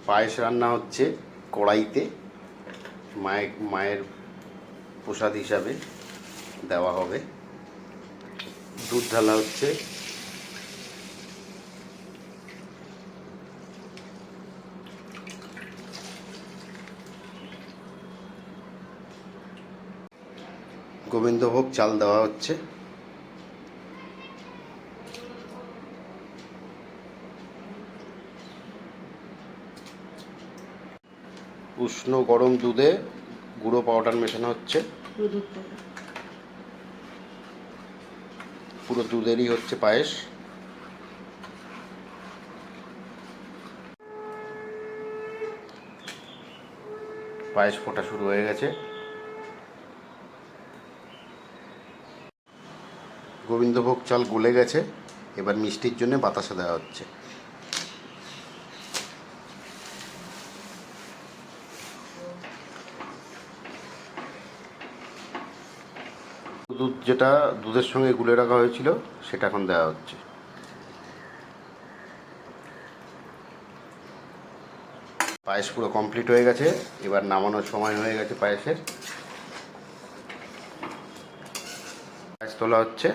পায়েস রান্না হচ্ছে কড়াইতে, মায়ের প্রসাদ হিসাবে দেওয়া হবে। দুধ ঢালা হচ্ছে। গোবিন্দভোগ চাল দেওয়া হচ্ছে। উষ্ণ গরম দুধে গুঁড়ো পাউডার মেশানো হচ্ছে। পুরো দুধেরই হচ্ছে পায়েস। পায়েস ফোটা শুরু হয়ে গেছে। গোবিন্দভোগ চাল গলে গেছে, এবার মিষ্টির জন্য বাতাসা দেওয়া হচ্ছে। দুধ যেটা দুধের সঙ্গে গুলে রাখা হয়েছিল সেটা এখন দেওয়া হচ্ছে। পায়েস পুরো কমপ্লিট হয়ে গেছে, এবার নামানোর সময় হয়ে গেছে পায়েসের। পায়েস তোলা হচ্ছে।